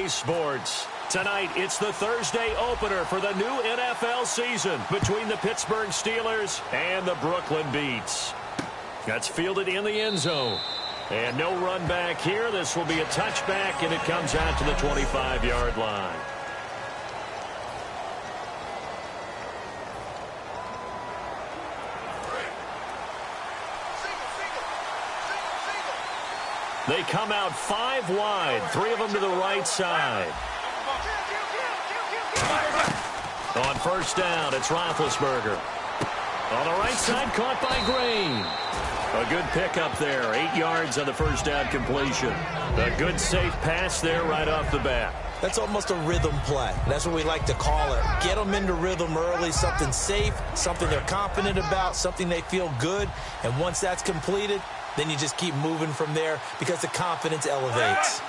Base Sports. Tonight, it's the Thursday opener for the new NFL season between the Pittsburgh Steelers and the Brooklyn Beats. That's fielded in the end zone. And no run back here. This will be a touchback, and it comes out to the 25-yard line. They come out 5 wide, 3 of them to the right side. On first down, it's Roethlisberger. On the right side, caught by Green. A good pickup there, 8 yards on the first down completion. A good safe pass there right off the bat. That's almost a rhythm play. That's what we like to call it. Get them into rhythm early, something safe, something they're confident about, something they feel good. And once that's completed, then you just keep moving from there because the confidence elevates.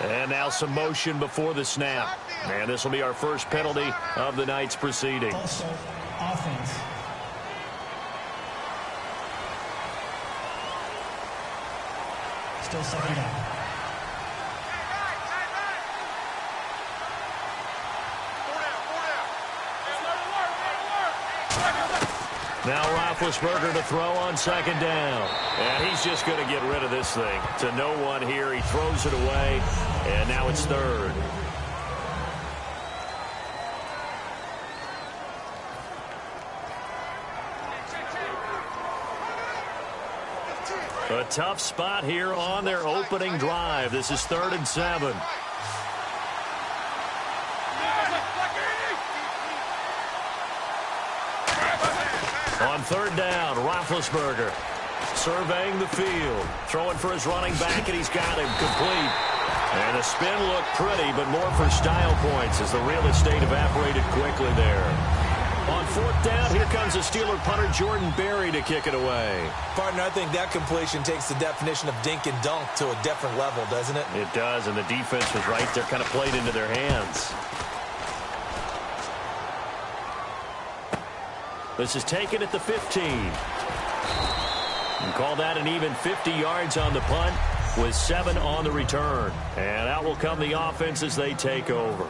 And now some motion before the snap. And this will be our first penalty of the night's proceedings. Also, offense. Still second down. Now Roethlisberger to throw on second down. And he's just going to get rid of this thing. To no one here. He throws it away. And now it's third. A tough spot here on their opening drive. This is 3rd and 7. On third down, Roethlisberger surveying the field, throwing for his running back, and he's got him complete. And the spin looked pretty, but more for style points as the real estate evaporated quickly there. On 4th down, here comes the Steeler punter Jordan Berry to kick it away. Partner, I think that completion takes the definition of dink and dunk to a different level, doesn't it? It does, and the defense was right there, kind of played into their hands. This is taken at the 15. And call that an even 50 yards on the punt with 7 on the return. And out will come the offense as they take over.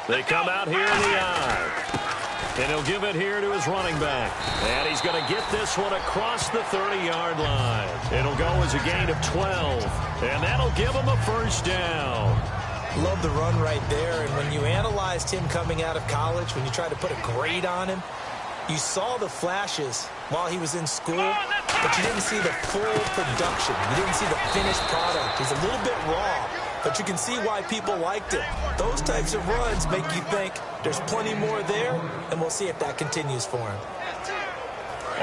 They come out here in the eye. And he'll give it here to his running back. And he's going to get this one across the 30-yard line. It'll go as a gain of 12. And that'll give him a first down. Love the run right there. And when you analyzed him coming out of college, when you tried to put a grade on him, you saw the flashes while he was in school, but you didn't see the full production. You didn't see the finished product. He's a little bit raw, but you can see why people liked it. Those types of runs make you think there's plenty more there, and we'll see if that continues for him.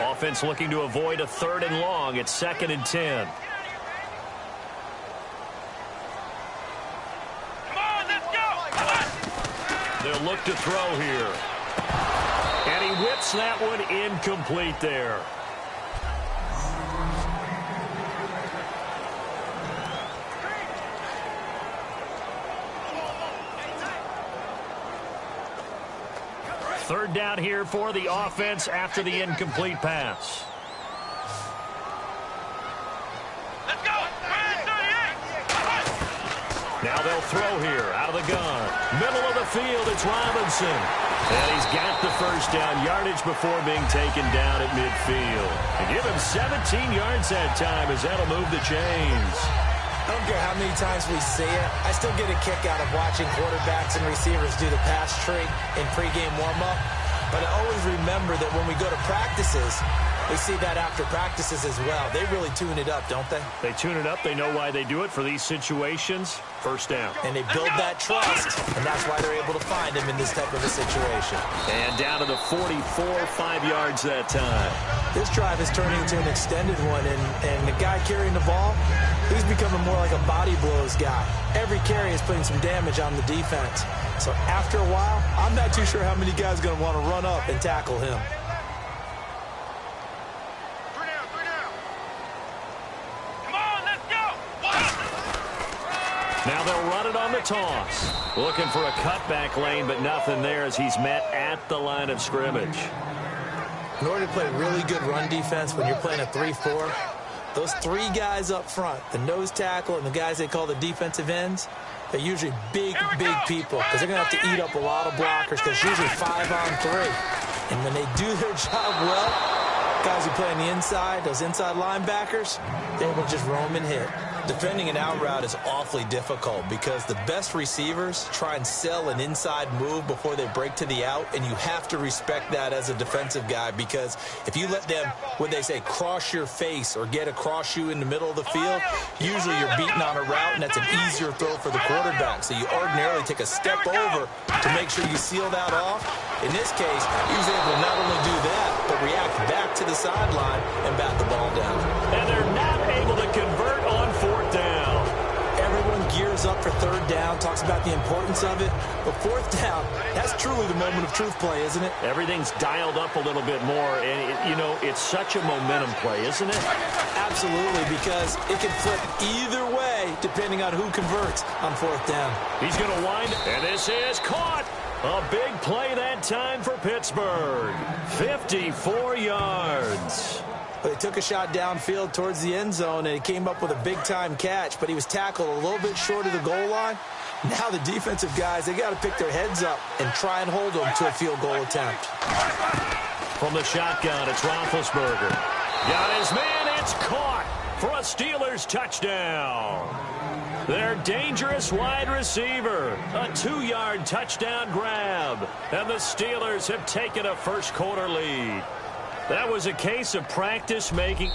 Offense looking to avoid a 3rd and long. It's 2nd and 10. Come on, let's go! They'll look to throw here. And he whips that one incomplete there. Third down here for the offense after the incomplete pass. Let's go! Now they'll throw here out of the gun. Middle of the field, it's Robinson. And he's got the first down yardage before being taken down at midfield. And give him 17 yards that time as that'll move the chains. I don't care how many times we see it. I still get a kick out of watching quarterbacks and receivers do the pass tree in pregame warm-up. But I always remember that when we go to practices, we see that after practices as well. They really tune it up, don't they? They tune it up. They know why they do it for these situations. First down. And they build that trust, and that's why they're able to find him in this type of a situation. And down to the 44, 5 yards that time. This drive is turning into an extended one, and the guy carrying the ball, he's becoming more like a body blows guy. Every carry is putting some damage on the defense. So after a while, I'm not too sure how many guys are going to want to run up and tackle him. Come on, let's go! Now they'll run it it on the toss. Looking for a cutback lane, but nothing there as he's met at the line of scrimmage. In order to play really good run defense when you're playing a 3-4, those three guys up front, the nose tackle and the guys they call the defensive ends, they're usually big people because they're going to have to eat up a lot of blockers because it's usually 5-on-3. And when they do their job well, guys who play on the inside, those inside linebackers, they will just roam and hit. Defending an out route is awfully difficult because the best receivers try and sell an inside move before they break to the out, and you have to respect that as a defensive guy because if you let them, what they say, cross your face or get across you in the middle of the field, usually you're beating on a route, and that's an easier throw for the quarterback. So you ordinarily take a step over to make sure you seal that off. In this case, he was able to not only do that, but react back to the sideline and bat the ball down. And they're not able to convert on fourth down. Everyone gears up for third down, talks about the importance of it. But fourth down, that's truly the moment of truth play, isn't it? Everything's dialed up a little bit more, and, it's such a momentum play, isn't it? Absolutely, because it can flip either way depending on who converts on fourth down. He's going to wind, and this is caught. A big play that time for Pittsburgh. 54 yards. They took a shot downfield towards the end zone, and he came up with a big-time catch, but he was tackled a little bit short of the goal line. Now the defensive guys, they got to pick their heads up and try and hold them to a field goal attempt. From the shotgun, it's Roethlisberger. Got his man, it's caught for a Steelers touchdown. Their dangerous wide receiver, a 2-yard touchdown grab, and the Steelers have taken a first-quarter lead. That was a case of practice making.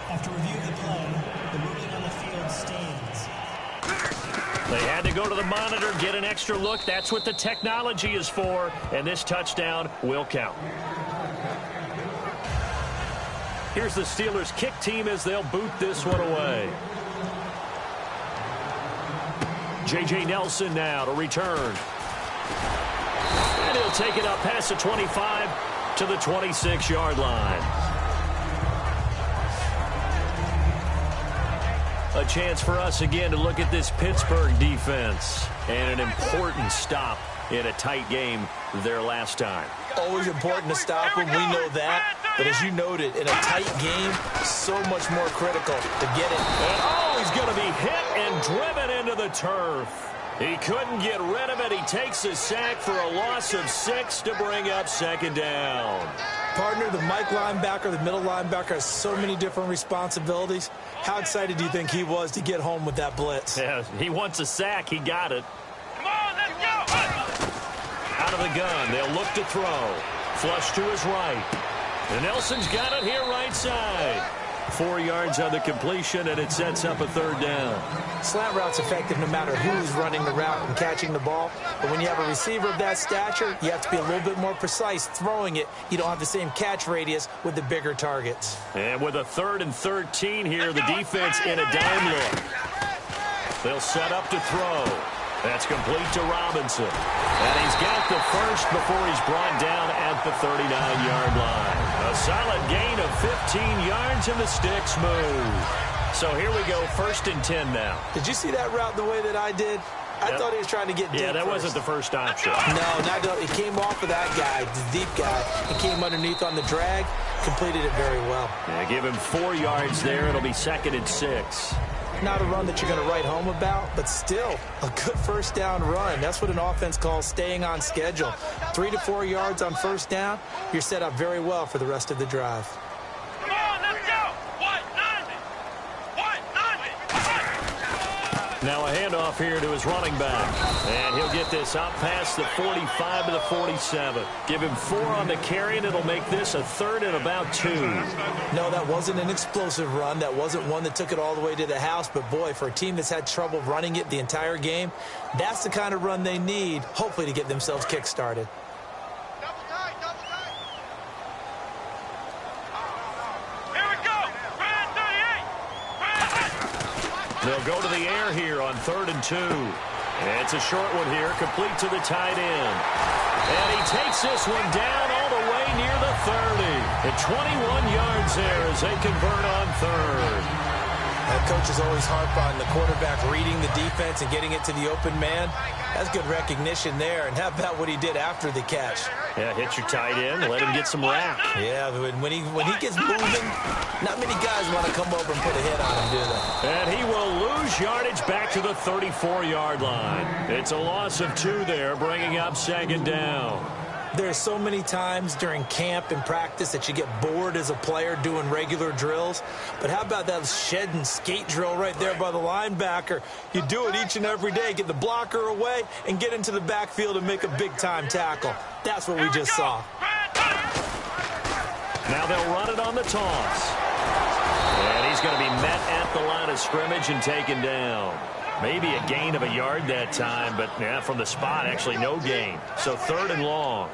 After review of the play, the movement on the field stands. They had to go to the monitor, get an extra look. That's what the technology is for, and this touchdown will count. Here's the Steelers kick team as they'll boot this one away. J.J. Nelson now to return. And he'll take it up past the 25 to the 26-yard line. A chance for us again to look at this Pittsburgh defense. And an important stop in a tight game their last time. Always important to stop them, we know that. But as you noted, in a tight game, so much more critical to get it. And he's going to be hit and driven into the turf. He couldn't get rid of it. He takes a sack for a loss of 6 to bring up second down. Partner, the Mike linebacker, the middle linebacker, has so many different responsibilities. How excited do you think he was to get home with that blitz? Yeah, he wants a sack. He got it. Come on, let's go. Out of the gun. They'll look to throw. Flush to his right. And Nelson's got it here right side. 4 yards on the completion, and it sets up a third down. Slant route's effective no matter who's running the route and catching the ball. But when you have a receiver of that stature, you have to be a little bit more precise throwing it. You don't have the same catch radius with the bigger targets. And with a 3rd and 13 here, the defense in a dime look. They'll set up to throw. That's complete to Robinson. And he's got the first before he's brought down at the 39-yard line. A solid gain of 15 yards, and the sticks move. So here we go, 1st and 10 now. Did you see that route the way that I did? I thought he was trying to get deep. Yeah, that first. wasn't the first option. No, he came off of that guy, the deep guy. He came underneath on the drag, completed it very well. Yeah, give him 4 yards there. It'll be 2nd and 6. Not a run that you're going to write home about, but still a good first down run. That's what an offense calls staying on schedule. 3 to 4 yards on first down, you're set up very well for the rest of the drive. Come on, let's go. Now a handoff here to his running back. And he'll get this out past the 45 to the 47. Give him 4 on the carry, and it'll make this a 3rd and about 2. No, that wasn't an explosive run. That wasn't one that took it all the way to the house. But, boy, for a team that's had trouble running it the entire game, that's the kind of run they need, hopefully, to get themselves kick-started. They'll go to the air here on 3rd and 2. And it's a short one here, complete to the tight end. And he takes this one down all the way near the 30. At 21 yards there as they convert on 3rd. Coaches always harp on the quarterback reading the defense and getting it to the open man. That's good recognition there. And how about what he did after the catch? Yeah, hit your tight end, let him get some rack. Yeah, when he gets moving, not many guys want to come over and put a hit on him, do they? And he will lose yardage back to the 34-yard line. It's a loss of 2 there, bringing up 2nd down. There's so many times during camp and practice that you get bored as a player doing regular drills. But how about that shed and skate drill right there by the linebacker? You do it each and every day. Get the blocker away and get into the backfield and make a big-time tackle. That's what we just saw. Now they'll run it on the toss. And he's going to be met at the line of scrimmage and taken down. Maybe a gain of a yard that time, but yeah, from the spot, actually no gain. So 3rd and long.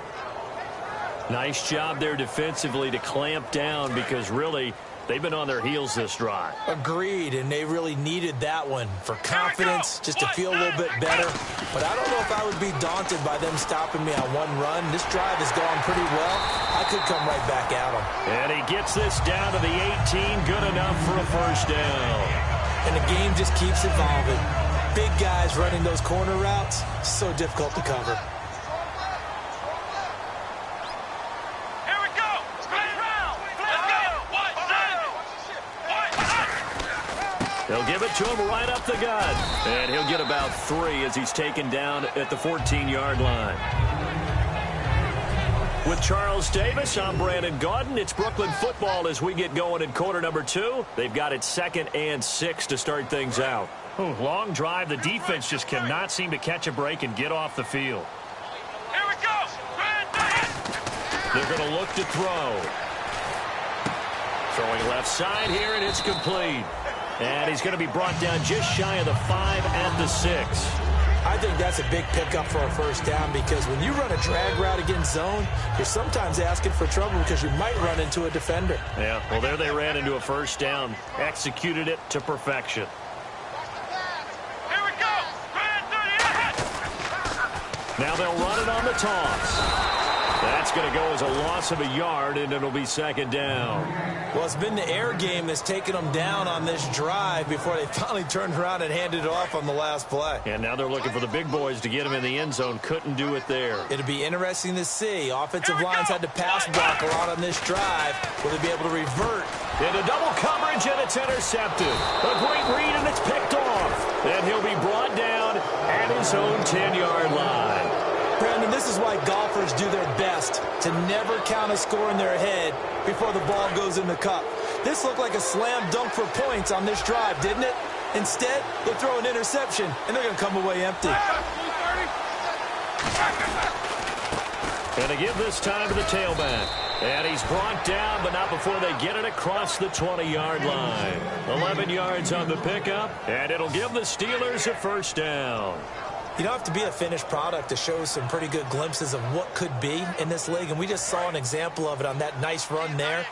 Nice job there defensively to clamp down because really they've been on their heels this drive. Agreed, and they really needed that one for confidence, just to feel a little bit better. But I don't know if I would be daunted by them stopping me on one run. This drive has gone pretty well. I could come right back at them. And he gets this down to the 18, good enough for a 1st down. And the game just keeps evolving. Big guys running those corner routes, so difficult to cover. Here we go. Let's go. They'll give it to him right up the gut. And he'll get about 3 as he's taken down at the 14-yard line. With Charles Davis, I'm Brandon Gaudin. It's Brooklyn football as we get going in quarter number 2. They've got it 2nd and 6 to start things out. Long drive. The defense just cannot seem to catch a break and get off the field. Here we go. They're going to look to throw. Throwing left side here, and it's complete. And he's going to be brought down just shy of the 5 at the 6. I think that's a big pickup for a 1st down because when you run a drag route against zone, you're sometimes asking for trouble because you might run into a defender. Yeah, well, there they ran into a 1st down, executed it to perfection. Here we go. Now they'll run it on the toss. That's going to go as a loss of a yard, and it'll be 2nd down. Well, it's been the air game that's taken them down on this drive before they finally turned around and handed it off on the last play. And now they're looking for the big boys to get him in the end zone. Couldn't do it there. It'll be interesting to see. Offensive lines had to pass block a lot on this drive. Will they be able to revert? Into double coverage, and it's intercepted. A great read, and it's picked off. And he'll be brought down at his own 10-yard line. Brandon, this is why golfers do their best to never count a score in their head before the ball goes in the cup. This looked like a slam dunk for points on this drive, didn't it? Instead, they'll throw an interception, and they're going to come away empty. And to give this time to the tailback. And he's brought down, but not before they get it across the 20-yard line. 11 yards on the pickup, and it'll give the Steelers a 1st down. You don't have to be a finished product to show some pretty good glimpses of what could be in this league, and we just saw an example of it on that nice run there.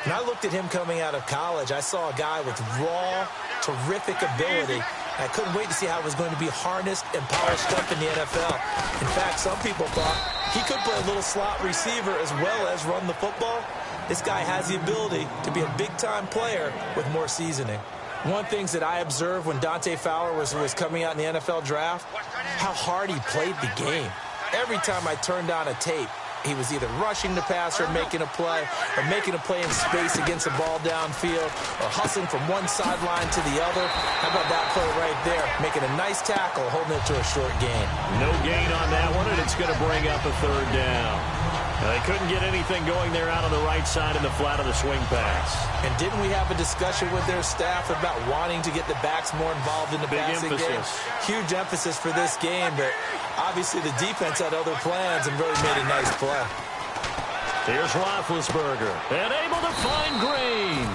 When I looked at him coming out of college, I saw a guy with raw, terrific ability. I couldn't wait to see how it was going to be harnessed and polished up in the NFL. In fact, some people thought he could play a little slot receiver as well as run the football. This guy has the ability to be a big-time player with more seasoning. One of the things that I observed when Dante Fowler was coming out in the NFL draft, how hard he played the game. Every time I turned on a tape, he was either rushing the passer, making a play, or making a play in space against the ball downfield, or hustling from one sideline to the other. How about that play right there? Making a nice tackle, holding it to a short gain. No gain on that one, and it's going to bring up a 3rd down. They couldn't get anything going there out on the right side in the flat of the swing pass. And didn't we have a discussion with their staff about wanting to get the backs more involved in the passing game? Huge emphasis for this game, but obviously the defense had other plans and really made a nice play. Here's Roethlisberger, and able to find Green.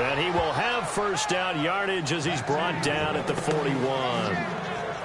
And he will have 1st down yardage as he's brought down at the 41.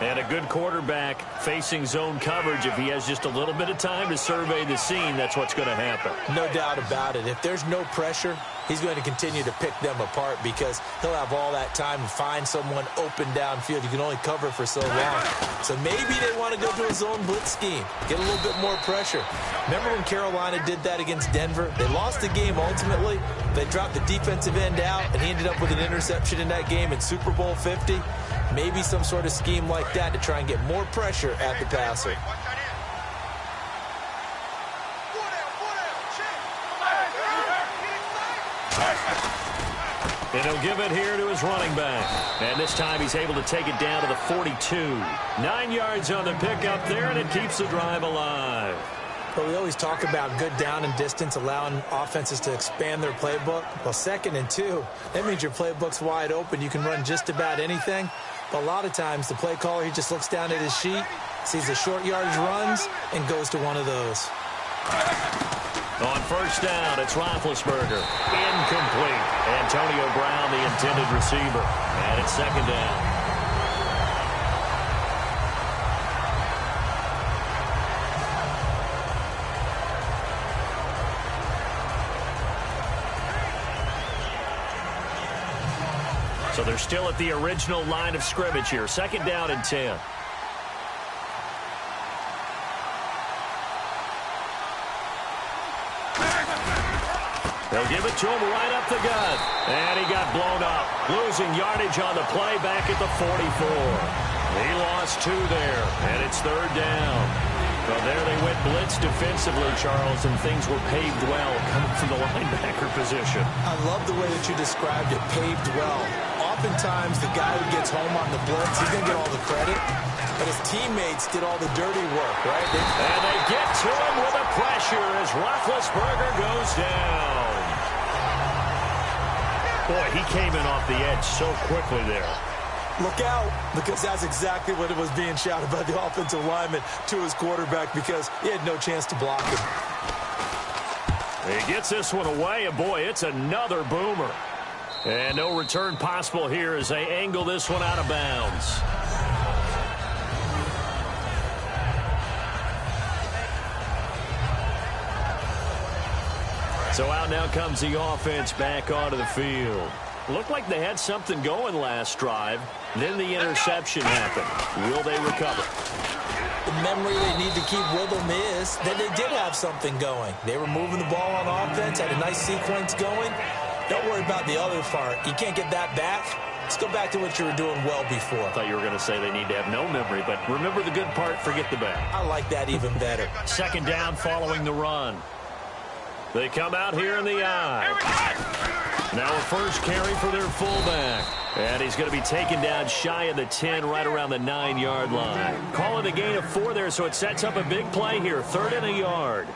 And a good quarterback facing zone coverage. If he has just a little bit of time to survey the scene, that's what's going to happen. No doubt about it. If there's no pressure, he's going to continue to pick them apart because he'll have all that time to find someone open downfield. You can only cover for so long. So maybe they want to go to a zone blitz scheme, get a little bit more pressure. Remember when Carolina did that against Denver? They lost the game ultimately, They dropped the defensive end out, and he ended up with an interception in that game in Super Bowl 50. Maybe some sort of scheme like that to try and get more pressure at the passer. And he'll give it here to his running back. And this time he's able to take it down to the 42. 9 yards on the pickup there, and it keeps the drive alive. But we always talk about good down and distance, allowing offenses to expand their playbook. Well, 2nd and 2, that means your playbook's wide open. You can run just about anything. But a lot of times the play caller, he just looks down at his sheet, sees the short yardage runs, and goes to one of those. On first down, it's Roethlisberger. Incomplete. Antonio Brown, the intended receiver. And it's 2nd down. So they're still at the original line of scrimmage here. 2nd down and 10. They'll give it to him right up the gut. And he got blown up. Losing yardage on the play back at the 44. He lost 2 there, and it's 3rd down. So there they went blitz defensively, Charles, and things were paved well coming from the linebacker position. I love the way that you described it, paved well. Oftentimes, the guy who gets home on the blitz, he's going to get all the credit, but his teammates did all the dirty work, right? And they get to him with a pressure as Roethlisberger goes down. Boy, he came in off the edge so quickly there. Look out, because that's exactly what it was being shouted by the offensive lineman to his quarterback, because he had no chance to block him. He gets this one away, and boy, it's another boomer. And no return possible here as they angle this one out of bounds. So out now comes the offense back onto the field. Looked like they had something going last drive. Then the interception happened. Will they recover? The memory they need to keep with them is that they did have something going. They were moving the ball on offense, had a nice sequence going. Don't worry about the other part. You can't get that back. Let's go back to what you were doing well before. I thought you were going to say they need to have no memory, but remember the good part, forget the bad. I like that even better. 2nd down following the run. They come out here in the eye. Now a first carry for their fullback. And he's going to be taken down shy of the 10, right around the 9-yard line. Call it a gain of 4 there, so it sets up a big play here. 3rd and a yard.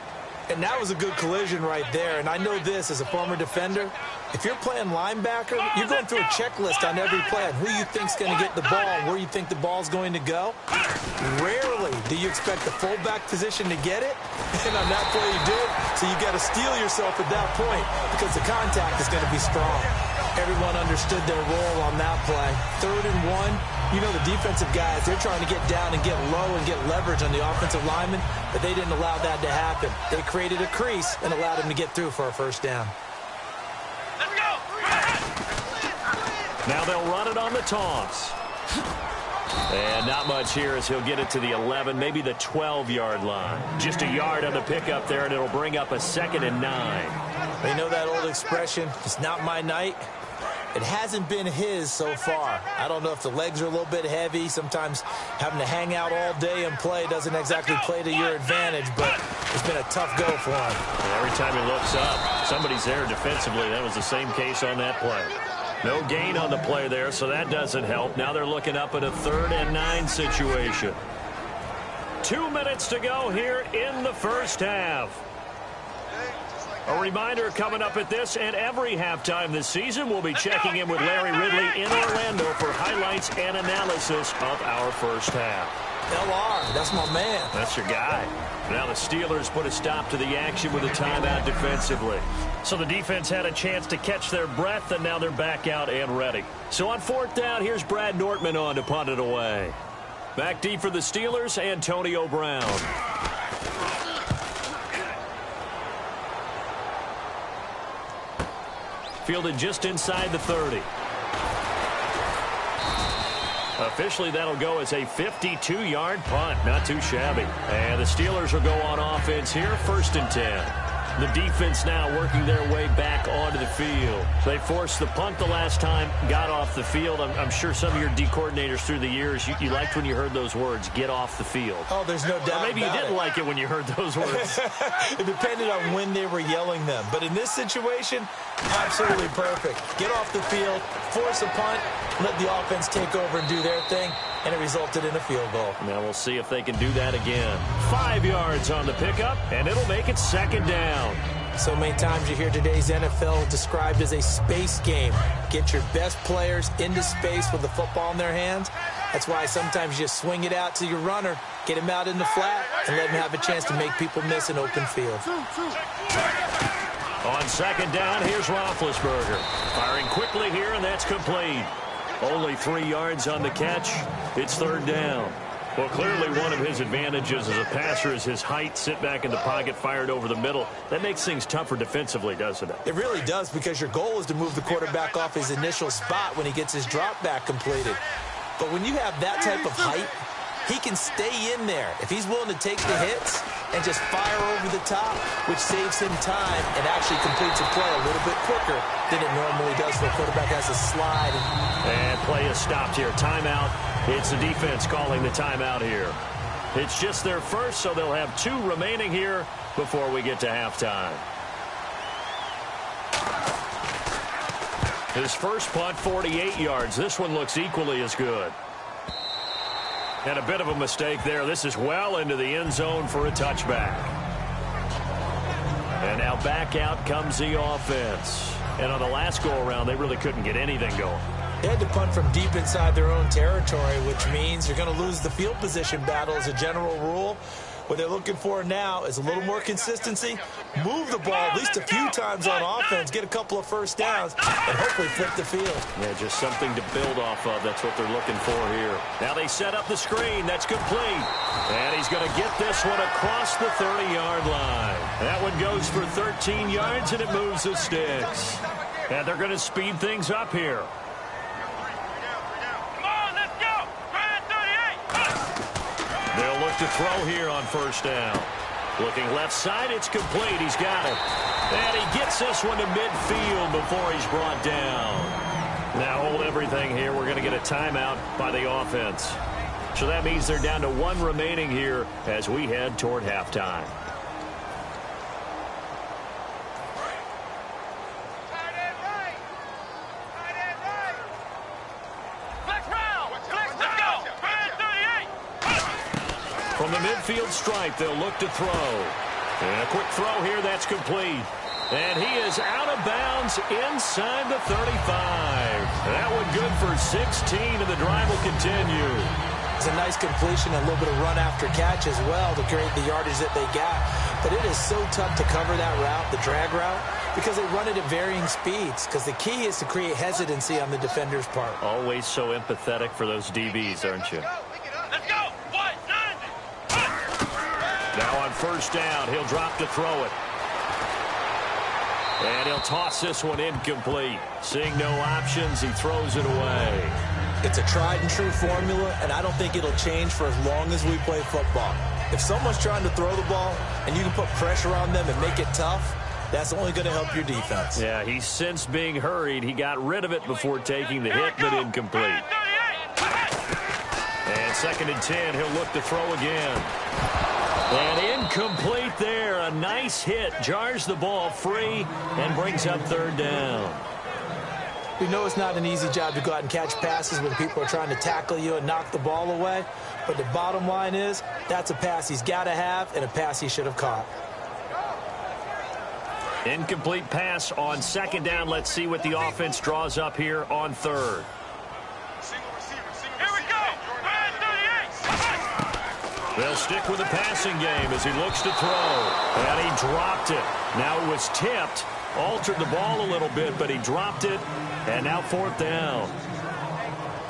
And that was a good collision right there. And I know this as a former defender. If you're playing linebacker, you're going through a checklist on every play on who you think's going to get the ball and where you think the ball's going to go. Rarely do you expect the fullback position to get it. And on that play, you do. So you got to steel yourself at that point because the contact is going to be strong. Everyone understood their role on that play. 3rd and 1. You know the defensive guys, they're trying to get down and get low and get leverage on the offensive lineman, but they didn't allow that to happen. They created a crease and allowed him to get through for a first down. Let's go. Now they'll run it on the toss. And not much here as he'll get it to the 11, maybe the 12-yard line. Just a yard on the pickup there, and it'll bring up a 2nd and 9. They know that old expression, it's not my night. It hasn't been his so far. I don't know if the legs are a little bit heavy. Sometimes having to hang out all day and play doesn't exactly play to your advantage, but it's been a tough go for him. And every time he looks up, somebody's there defensively. That was the same case on that play. No gain on the play there, so that doesn't help. Now they're looking up at a 3rd and 9 situation. 2 minutes to go here in the first half. A reminder coming up at this and every halftime this season, we'll be checking in with Larry Ridley in Orlando for highlights and analysis of our first half. LR, that's my man. That's your guy. Now the Steelers put a stop to the action with a timeout defensively. So the defense had a chance to catch their breath, and now they're back out and ready. So on 4th down, here's Brad Nortman on to punt it away. Back deep for the Steelers, Antonio Brown. Fielded just inside the 30. Officially, that'll go as a 52-yard punt. Not too shabby. And the Steelers will go on offense here, 1st and 10. The defense now working their way back onto the field. They forced the punt the last time, got off the field. I'm sure some of your D coordinators through the years, you liked when you heard those words, get off the field. Oh, there's no doubt. Or maybe you didn't like it when you heard those words. It depended on when they were yelling them. But in this situation, absolutely perfect. Get off the field, force a punt, let the offense take over and do their thing, and it resulted in a field goal. Now we'll see if they can do that again. 5 yards on the pickup, and it'll make it second down. So many times you hear today's NFL described as a space game. Get your best players into space with the football in their hands. That's why sometimes you just swing it out to your runner, get him out in the flat, and let him have a chance to make people miss an open field. On second down, here's Roethlisberger. Firing quickly here, and that's complete. Only 3 yards on the catch. It's third down. Well, clearly one of his advantages as a passer is his height, sit back in the pocket, fired over the middle. That makes things tougher defensively, doesn't it? It really does, because your goal is to move the quarterback off his initial spot when he gets his drop back completed. But when you have that type of height, he can stay in there if he's willing to take the hits and just fire over the top, which saves him time and actually completes a play a little bit quicker than it normally does when a quarterback has a slide. And play is stopped here. Timeout. It's the defense calling the timeout here. It's just their first, so they'll have 2 remaining here before we get to halftime. His first punt, 48 yards. This one looks equally as good. And a bit of a mistake there. This is well into the end zone for a touchback. And now back out comes the offense. And on the last go-around, they really couldn't get anything going. They had to punt from deep inside their own territory, which means you're going to lose the field position battle as a general rule. What they're looking for now is a little more consistency, move the ball at least a few times on offense, get a couple of first downs, and hopefully flip the field. Yeah, just something to build off of. That's what they're looking for here. Now they set up the screen. That's complete. And he's going to get this one across the 30-yard line. That one goes for 13 yards, and it moves the sticks. And they're going to speed things up here. They'll look to throw here on first down. Looking left side, it's complete. He's got it. And he gets this one to midfield before he's brought down. Now hold everything here. We're going to get a timeout by the offense. So that means they're down to 1 remaining here as we head toward halftime. From the midfield stripe, they'll look to throw. And a quick throw here, that's complete. And he is out of bounds inside the 35. That one good for 16, and the drive will continue. It's a nice completion, a little bit of run after catch as well to create the yardage that they got. But it is so tough to cover that route, the drag route, because they run it at varying speeds. Because the key is to create hesitancy on the defender's part. Always so empathetic for those DBs, aren't you? Let's go. Now on first down, he'll drop to throw it. And he'll toss this one incomplete. Seeing no options, he throws it away. It's a tried and true formula, and I don't think it'll change for as long as we play football. If someone's trying to throw the ball and you can put pressure on them and make it tough, that's only going to help your defense. Yeah, he sensed being hurried. He got rid of it before taking the hit, but incomplete. And second and 10, he'll look to throw again. And incomplete there. A nice hit. Jars the ball free and brings up third down. We know it's not an easy job to go out and catch passes when people are trying to tackle you and knock the ball away. But the bottom line is that's a pass he's got to have and a pass he should have caught. Incomplete pass on second down. Let's see what the offense draws up here on third. They'll stick with the passing game as he looks to throw. And he dropped it. Now it was tipped. Altered the ball a little bit, but he dropped it. And now fourth down.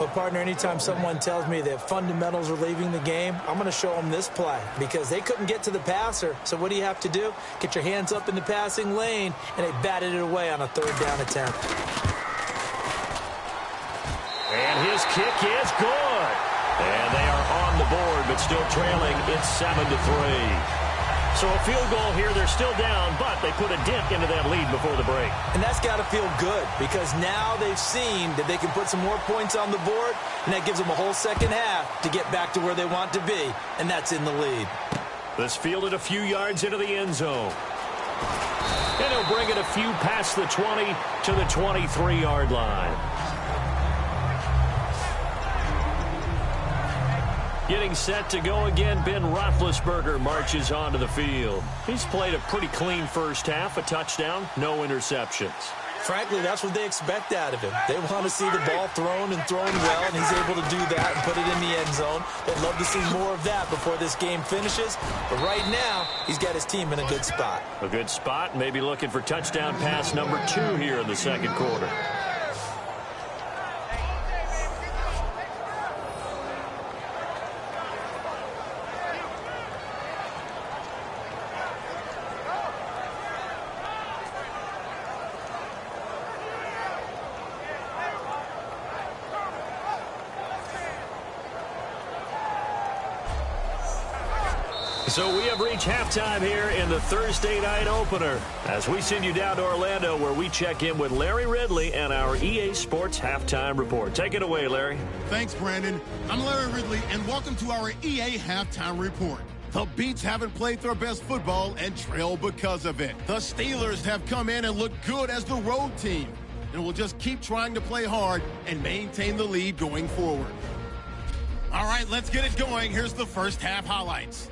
Well, partner, anytime someone tells me that fundamentals are leaving the game, I'm going to show them this play because they couldn't get to the passer. So what do you have to do? Get your hands up in the passing lane, and they batted it away on a third down attempt. And his kick is good. And they are on the board, but still trailing. It's 7-3. So a field goal here. They're still down, but they put a dent into that lead before the break. And that's got to feel good because now they've seen that they can put some more points on the board, and that gives them a whole second half to get back to where they want to be, and that's in the lead. This fielded a few yards into the end zone. And he'll bring it a few past the 20 to the 23-yard line. Getting set to go again, Ben Roethlisberger marches onto the field. He's played a pretty clean first half, a touchdown, no interceptions. Frankly, that's what they expect out of him. They want to see the ball thrown and thrown well, and he's able to do that and put it in the end zone. They'd love to see more of that before this game finishes. But right now, he's got his team in a good spot. A good spot, maybe looking for touchdown pass number 2 here in the second quarter. So we have reached halftime here in the Thursday night opener as we send you down to Orlando where we check in with Larry Ridley and our EA Sports Halftime Report. Take it away, Larry. Thanks, Brandon. I'm Larry Ridley, and welcome to our EA Halftime Report. The Beats haven't played their best football and trail because of it. The Steelers have come in and looked good as the road team and will just keep trying to play hard and maintain the lead going forward. All right, let's get it going. Here's the first half highlights.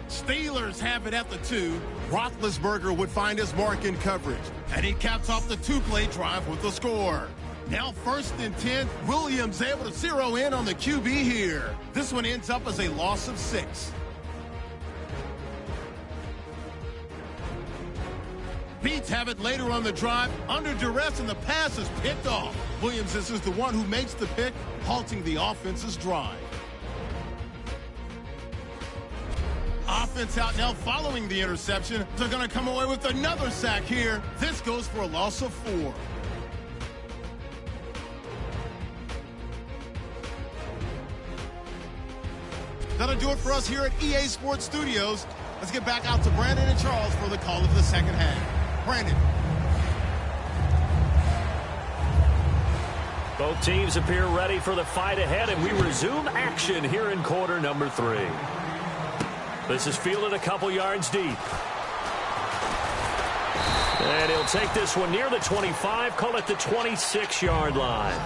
Steelers have it at the 2. Roethlisberger would find his mark in coverage, and he caps off the 2-play drive with the score. Now 1st and 10, Williams able to zero in on the QB here. This one ends up as a loss of 6. Beats have it later on the drive, under duress, and the pass is picked off. Williams is the one who makes the pick, halting the offense's drive. Offense out now following the interception. They're going to come away with another sack here. This goes for a loss of 4. That'll do it for us here at EA Sports Studios. Let's get back out to Brandon and Charles for the call of the second half. Brandon. Both teams appear ready for the fight ahead, and we resume action here in quarter number 3. This is fielded a couple yards deep. And he'll take this one near the 25, call it the 26-yard line.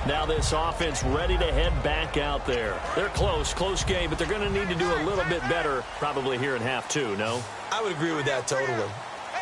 Now this offense ready to head back out there. They're close game, but they're going to need to do a little bit better probably here in half 2, no? I would agree with that totally.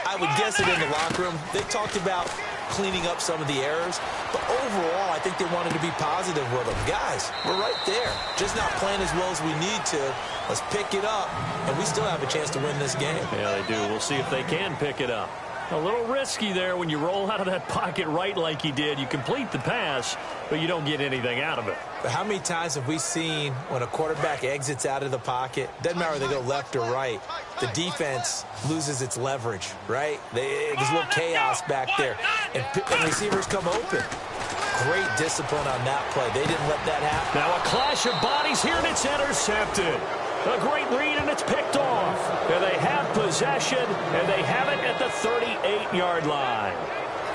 I would guess it in the locker room. They talked about cleaning up some of the errors, but overall, I think they wanted to be positive with them. Guys, we're right there. Just not playing as well as we need to. Let's pick it up, and we still have a chance to win this game. Yeah, they do. We'll see if they can pick it up. A little risky there when you roll out of that pocket right like he did. You complete the pass, but you don't get anything out of it. But how many times have we seen when a quarterback exits out of the pocket, doesn't matter whether they go left or right, the defense loses its leverage, right? There's a little chaos back there, and receivers come open. Great discipline on that play. They didn't let that happen. Now a clash of bodies here, and it's intercepted. A great read, and it's picked off. And they have possession, and they have it at the 38-yard line.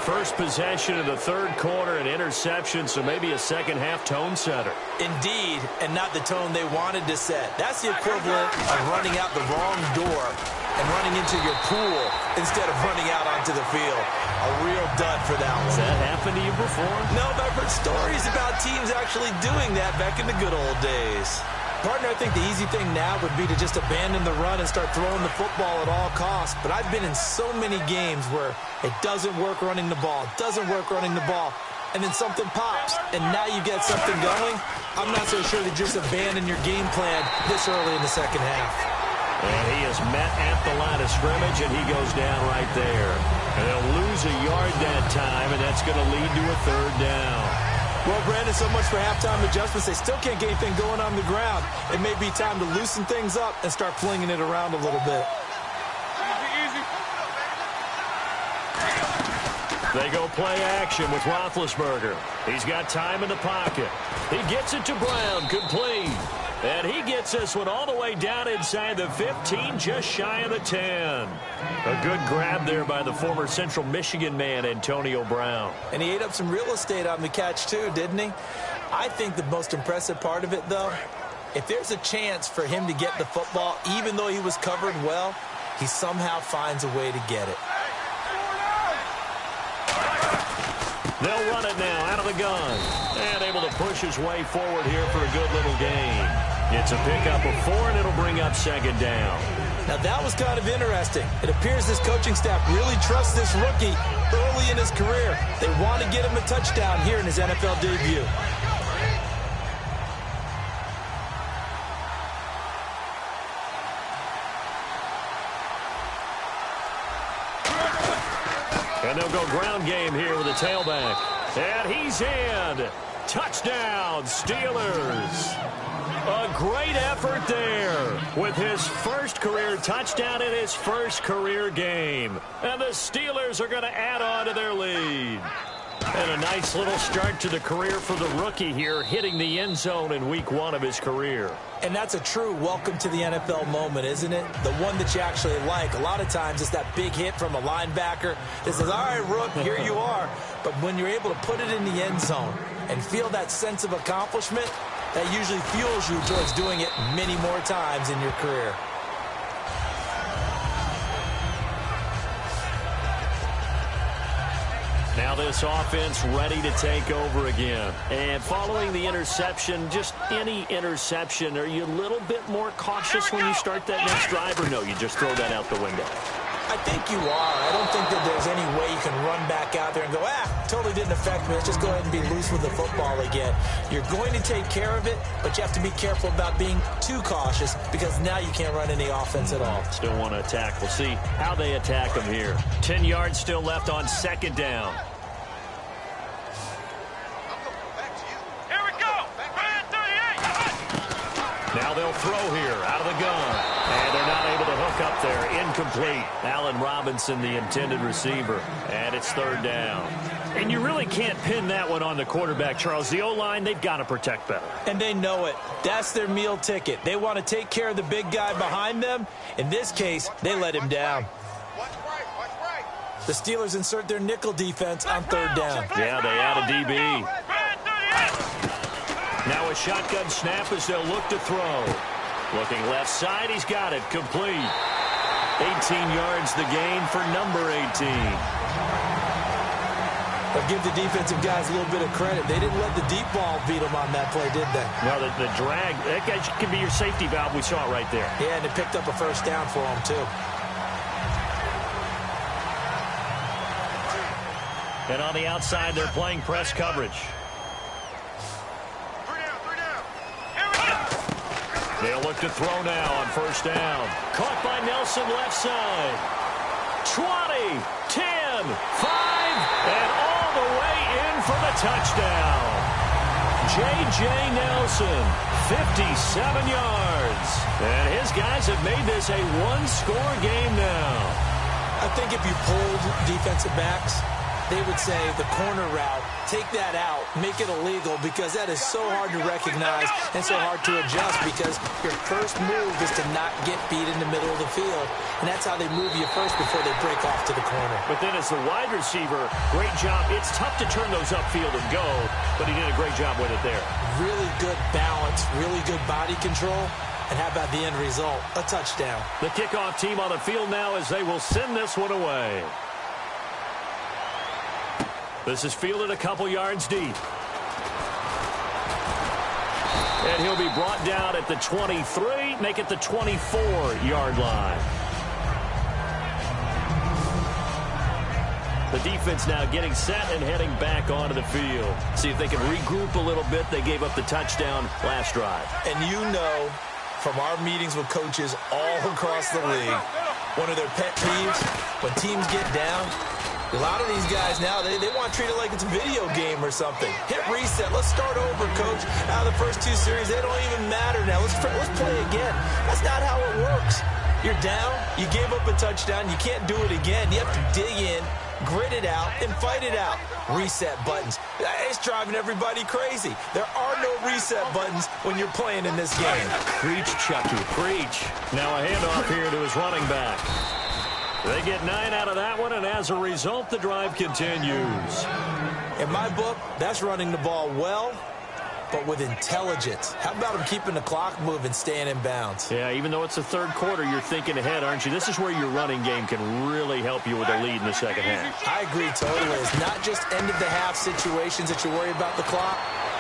First possession of the third quarter, an interception, so maybe a second-half tone setter. Indeed, and not the tone they wanted to set. That's the equivalent of running out the wrong door and running into your pool instead of running out onto the field. A real dud for that one. Has that happened to you before? No, but I've heard stories about teams actually doing that back in the good old days. Partner, I think the easy thing now would be to just abandon the run and start throwing the football at all costs. But I've been in so many games where it doesn't work running the ball, and then something pops, and now you get something going. I'm not so sure to just abandon your game plan this early in the second half. And he is met at the line of scrimmage, and he goes down right there. And they'll lose a yard that time, and that's going to lead to a third down. Well, Brandon, so much for halftime adjustments. They still can't get anything going on the ground. It may be time to loosen things up and start flinging it around a little bit. They go play action with Roethlisberger. He's got time in the pocket. He gets it to Brown, complete. And he gets this one all the way down inside the 15, just shy of the 10. A good grab there by the former Central Michigan man, Antonio Brown. And he ate up some real estate on the catch, too, didn't he? I think the most impressive part of it, though, if there's a chance for him to get the football, even though he was covered well, he somehow finds a way to get it. They'll run it now out of the gun. And able to push his way forward here for a good little gain. It's a pickup of 4, and it'll bring up second down. Now, that was kind of interesting. It appears this coaching staff really trusts this rookie early in his career. They want to get him a touchdown here in his NFL debut. And they'll go ground game here with a tailback. And he's in. Touchdown, Steelers. A great effort there with his first career touchdown in his first career game. And the Steelers are going to add on to their lead. And a nice little start to the career for the rookie here, hitting the end zone in week 1 of his career. And that's a true welcome to the NFL moment, isn't it? The one that you actually like. A lot of times it's that big hit from a linebacker that says, all right, Rook, here you are. But when you're able to put it in the end zone and feel that sense of accomplishment, that usually fuels you towards doing it many more times in your career. Now this offense ready to take over again. And following the interception, just any interception, are you a little bit more cautious when you start that next drive, or no, you just throw that out the window? I think you are. I don't think that there's any way you can run back out there and go, totally didn't affect me. Let's just go ahead and be loose with the football again. You're going to take care of it, but you have to be careful about being too cautious because now you can't run any offense at all. Still want to attack. We'll see how they attack them here. 10 yards still left on second down. Here we go. Red 38. Now they'll throw here out of the gun. And they're not able to hook up there. Incomplete. Allen Robinson, the intended receiver. And it's third down. And you really can't pin that one on the quarterback, Charles. The O-line, they've got to protect better. And they know it. That's their meal ticket. They want to take care of the big guy behind them. In this case, they let him down. The Steelers insert their nickel defense on third down. Yeah, they add a DB. Now a shotgun snap as they'll look to throw. Looking left side, he's got it, complete. 18 yards the gain for number 18. But give the defensive guys a little bit of credit. They didn't let the deep ball beat them on that play, did they? No, the drag, that guy could be your safety valve. We saw it right there. Yeah, and it picked up a first down for them, too. And on the outside, they're playing press coverage. They'll look to throw now on first down. Caught by Nelson left side. 20, 10, 5, and all the way in for the touchdown. J.J. Nelson, 57 yards. And his guys have made this a one-score game now. I think if you pulled defensive backs, they would say the corner route, take that out, make it illegal, because that is so hard to recognize and so hard to adjust, because your first move is to not get beat in the middle of the field, and that's how they move you first before they break off to the corner. But then as the wide receiver, great job. It's tough to turn those upfield and go, but he did a great job with it there. Really good balance, really good body control, and how about the end result? A touchdown. The kickoff team on the field now as they will send this one away. This is fielded a couple yards deep. And he'll be brought down at the 23, make it the 24-yard line. The defense now getting set and heading back onto the field. See if they can regroup a little bit. They gave up the touchdown last drive. And you know from our meetings with coaches all across the league, one of their pet peeves, when teams get down, a lot of these guys now, they want to treat it like it's a video game or something. Hit reset. Let's start over, coach. Now the first 2 series, they don't even matter now. Let's play again. That's not how it works. You're down. You gave up a touchdown. You can't do it again. You have to dig in, Grit it out and fight it out. Reset buttons. It's driving everybody crazy. There are no reset buttons when you're playing in this game. Preach, Chucky, preach. Now a handoff here to his running back. They get 9 out of that one, and as a result, the drive continues. In my book, that's running the ball well, but with intelligence. How about him keeping the clock moving, staying in bounds? Yeah, even though it's the third quarter, you're thinking ahead, aren't you? This is where your running game can really help you with a lead in the second half. I agree totally. It's not just end-of-the-half situations that you worry about the clock.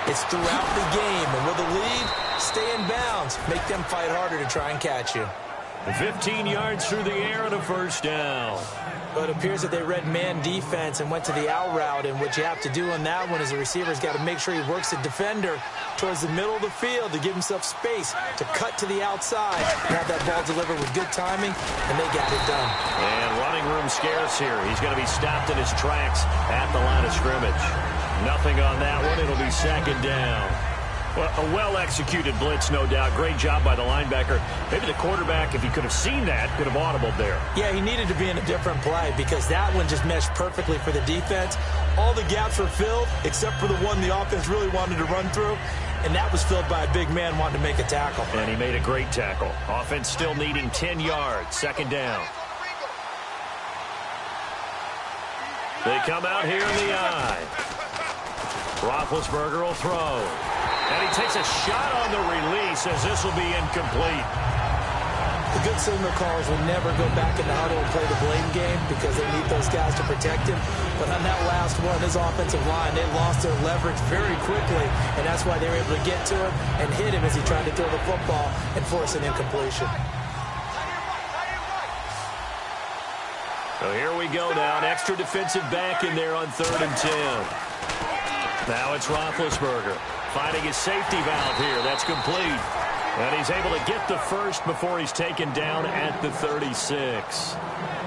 It's throughout the game. And with a lead, stay in bounds. Make them fight harder to try and catch you. 15 yards through the air and a first down. But it appears that they read man defense and went to the out route, and what you have to do on that one is the receiver's got to make sure he works the defender towards the middle of the field to give himself space to cut to the outside and have that ball delivered with good timing, and they got it done. And running room scarce here. He's going to be stopped in his tracks at the line of scrimmage. Nothing on that one. It'll be second down. Well, a well-executed blitz, no doubt. Great job by the linebacker. Maybe the quarterback, if he could have seen that, could have audibled there. Yeah, he needed to be in a different play because that one just meshed perfectly for the defense. All the gaps were filled except for the one the offense really wanted to run through, and that was filled by a big man wanting to make a tackle. And he made a great tackle. Offense still needing 10 yards. Second down. They come out here in the eye. Roethlisberger will throw. And he takes a shot on the release as this will be incomplete. The good signal callers will never go back in the huddle and play the blame game because they need those guys to protect him. But on that last one, his offensive line, they lost their leverage very quickly, and that's why they were able to get to him and hit him as he tried to throw the football and force an incompletion. So here we go now. An extra defensive back in there on 3rd and 10. Now it's Roethlisberger finding his safety valve here. That's complete. And he's able to get the first before he's taken down at the 36.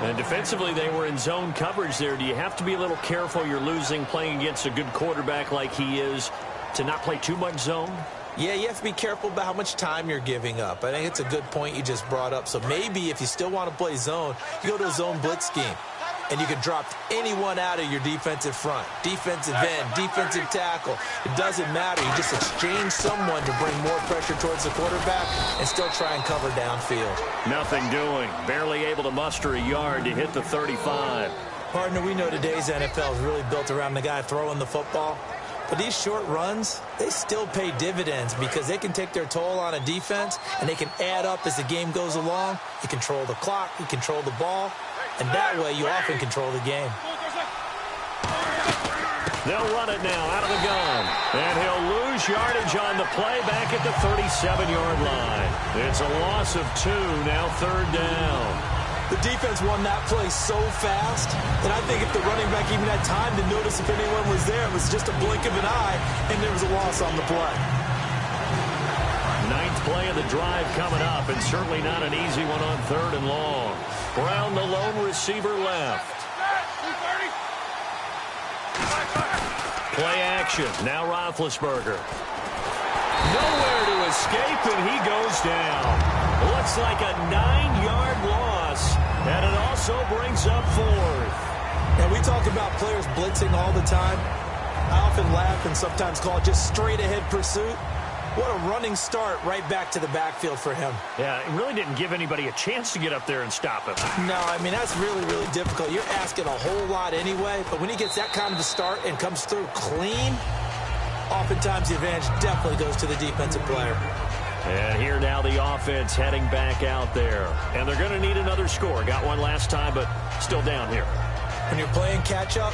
And defensively, they were in zone coverage there. Do you have to be a little careful you're losing playing against a good quarterback like he is to not play too much zone? Yeah, you have to be careful about how much time you're giving up. I think it's a good point you just brought up. So maybe if you still want to play zone, you go to a zone blitz scheme. And you can drop anyone out of your defensive front, defensive end, defensive tackle. It doesn't matter. You just exchange someone to bring more pressure towards the quarterback and still try and cover downfield. Nothing doing. Barely able to muster a yard to hit the 35. Partner, we know today's NFL is really built around the guy throwing the football. But these short runs, they still pay dividends because they can take their toll on a defense and they can add up as the game goes along. You control the clock, you control the ball. And that way, you often control the game. They'll run it now out of the gun. And he'll lose yardage on the play back at the 37-yard line. It's a loss of 2, now 3rd down. The defense won that play so fast that I think if the running back even had time to notice if anyone was there, it was just a blink of an eye, and there was a loss on the play. 9th play of the drive coming up, and certainly not an easy one on 3rd and long. Brown, the lone receiver, left. Play action. Now Roethlisberger. Nowhere to escape, and he goes down. Looks like a 9-yard loss, and it also brings up 4th. And we talk about players blitzing all the time. I often laugh and sometimes call it just straight-ahead pursuit. What a running start right back to the backfield for him. Yeah, it really didn't give anybody a chance to get up there and stop him. No, I mean, that's really, really difficult. You're asking a whole lot anyway, but when he gets that kind of a start and comes through clean, oftentimes the advantage definitely goes to the defensive player. And here now the offense heading back out there. And they're going to need another score. Got one last time, but still down here. When you're playing catch-up,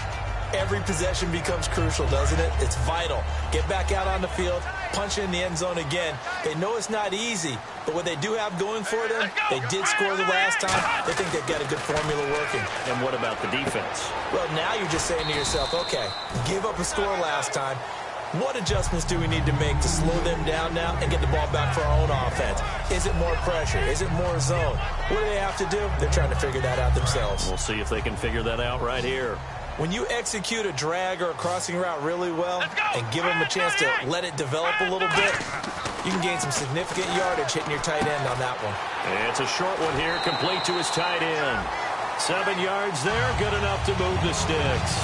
every possession becomes crucial, doesn't it? It's vital. Get back out on the field, punch in the end zone again. They know it's not easy, but what they do have going for them, they did score the last time. They think they've got a good formula working. And what about the defense? Well, now you're just saying to yourself, okay, give up a score last time. What adjustments do we need to make to slow them down now and get the ball back for our own offense? Is it more pressure? Is it more zone? What do they have to do? They're trying to figure that out themselves. We'll see if they can figure that out right here. When you execute a drag or a crossing route really well and give them a chance to let it develop a little bit, you can gain some significant yardage hitting your tight end on that one. And it's a short one here, complete to his tight end. 7 yards there, good enough to move the sticks.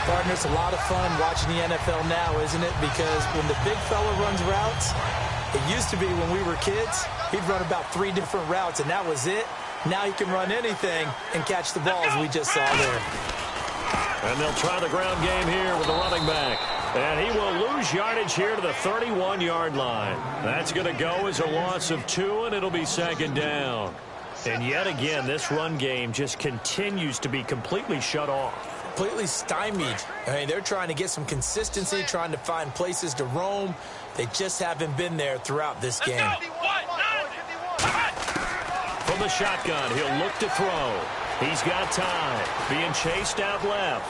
Partner, it's a lot of fun watching the NFL now, isn't it? Because when the big fella runs routes, it used to be when we were kids, he'd run about 3 different routes, and that was it. Now he can run anything and catch the ball, as we just saw there. And they'll try the ground game here with the running back. And he will lose yardage here to the 31-yard line. That's going to go as a loss of 2, and it'll be 2nd down. And yet again, this run game just continues to be completely shut off. Completely stymied. I mean, they're trying to get some consistency, trying to find places to roam. They just haven't been there throughout this game. From the shotgun, he'll look to throw. He's got time. Being chased out left.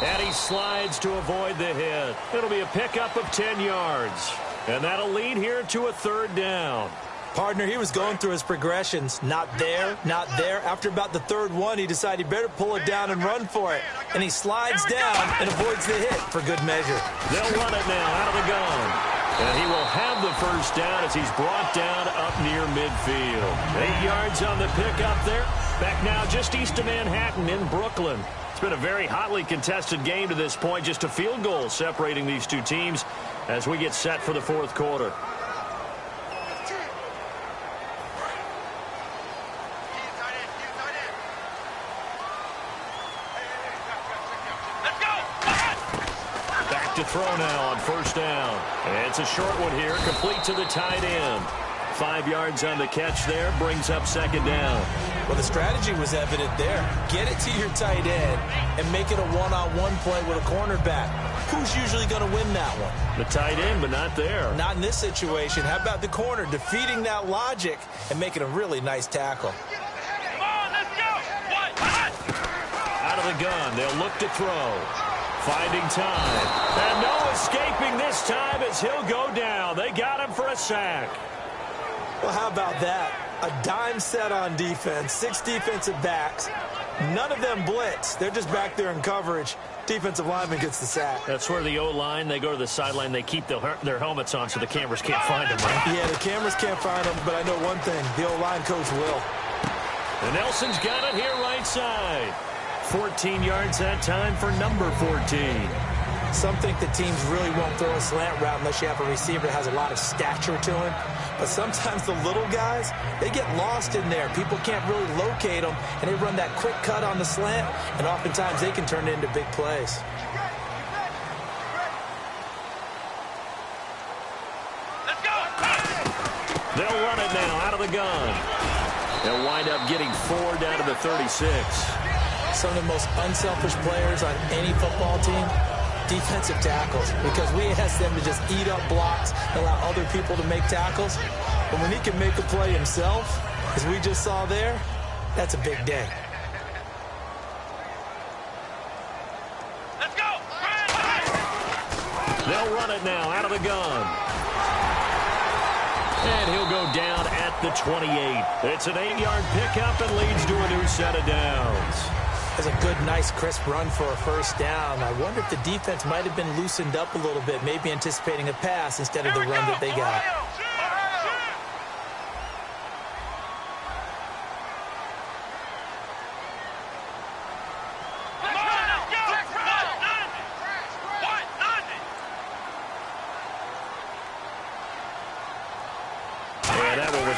And he slides to avoid the hit. It'll be a pickup of 10 yards. And that'll lead here to a 3rd down. Partner, he was going through his progressions. Not there, not there. After about the 3rd one, he decided he better pull it down and run for it. And he slides down and avoids the hit for good measure. They'll run it now out of the gun. And he will have the 1st down as he's brought down up near midfield. 8 yards on the pickup there. Back now just east of Manhattan in Brooklyn. It's been a very hotly contested game to this point. Just a field goal separating these two teams as we get set for the 4th quarter. Back to throw now on 1st down. And it's a short one here, complete to the tight end. 5 yards on the catch there, brings up 2nd down. Well, the strategy was evident there. Get it to your tight end and make it a one-on-one play with a cornerback. Who's usually going to win that one? The tight end, but not there. Not in this situation. How about the corner defeating that logic and making a really nice tackle? Come on, let's go. Out of the gun, they'll look to throw. Finding time. And no escaping this time as he'll go down. They got him for a sack. Well, how about that? A dime set on defense, 6 defensive backs. None of them blitz. They're just back there in coverage. Defensive lineman gets the sack. That's where the O-line, they go to the sideline, they keep their helmets on so the cameras can't find them, right? Yeah, the cameras can't find them, but I know one thing. The O-line coach will. And Nelson's got it here right side. 14 yards that time for number 14. Some think the teams really won't throw a slant route unless you have a receiver that has a lot of stature to him. But sometimes the little guys, they get lost in there. People can't really locate them, and they run that quick cut on the slant, and oftentimes they can turn it into big plays. Let's go. They'll run it now out of the gun. They'll wind up getting 4 down to the 36. Some of the most unselfish players on any football team, defensive tackles, because we ask them to just eat up blocks and allow other people to make tackles. But when he can make a play himself, as we just saw there, that's a big day. Let's go. They'll run it now out of the gun. And he'll go down at the 28. It's an 8-yard pickup and leads to a new set of downs. That's a good, nice, crisp run for a 1st down. I wonder if the defense might have been loosened up a little bit, maybe anticipating a pass instead of the run that they got.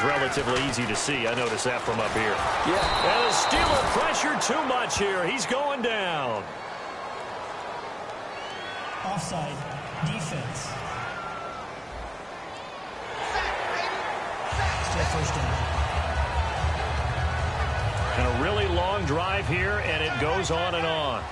Relatively easy to see. I noticed that from up here. Yeah. And the Steeler pressure too much here. He's going down. Offside. Defense. Still 1st down. And a really long drive here, and it goes on and on.